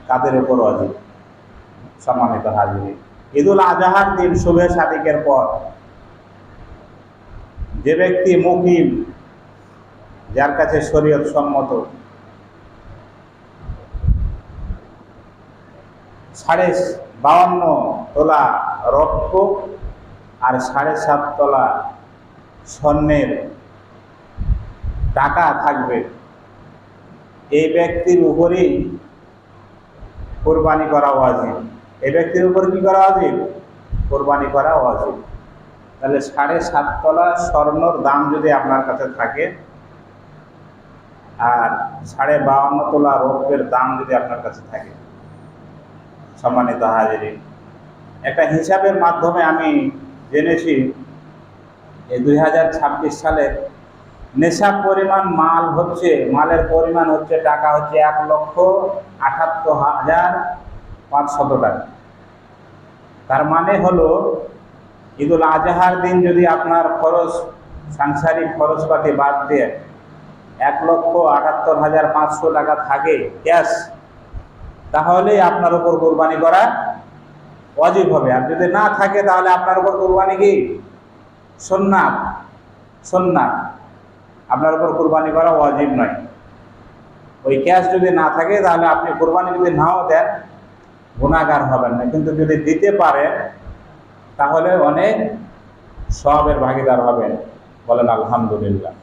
কাদের উপর ওয়াজিব? সম্মানিত হাজিরিন, ঈদুল আজহার দিন শুভে সাদিকের পর যে ব্যক্তি মুকিম, যার কাছে শরীয়ত সম্মত 52.5 তোলা রৌপ্য আর 7.5 তোলা স্বর্ণের টাকা থাকবে, এই ব্যক্তির উপরেই কোরবানি করা ওয়াজিব। এই ব্যক্তির উপর কি করা ওয়াজিব? কোরবানি করা ওয়াজিব। তাহলে 7.5 তোলা স্বর্ণর দাম যদি আপনার কাছে থাকে আর 52.5 তোলা রৌপ্যের দাম যদি আপনার কাছে থাকে, সম্মানিত হাজিরিন, একটা হিসাবের মাধ্যমে আমি জেনেছি এই 2026 সালে নেশাব পরিমাণ মালের পরিমাণ হচ্ছে টাকা হচ্ছে 1,78,500 টাকা। তার মানে হলো ঈদুল আজহার দিন যদি আপনার সাংসারিক খরচপাতি বাদ দিয়ে 1,78,500 টাকা থাকে ক্যাশ, তাহলে আপনার উপর কোরবানি করা ওয়াজিব হবে। আর যদি না থাকে তাহলে আপনার উপর কোরবানি কি সুন্নাত, আপনার উপর কোরবানি করা ওয়াজিব নয়। ওই ক্যাশ যদি না থাকে তাহলে আপনি কোরবানি যদি নাও দেন গুনাহগার হবেন না, কিন্তু যদি দিতে পারেন তাহলে অনেক সওয়াবের ভাগীদার হবেন। বলেন আলহামদুলিল্লাহ।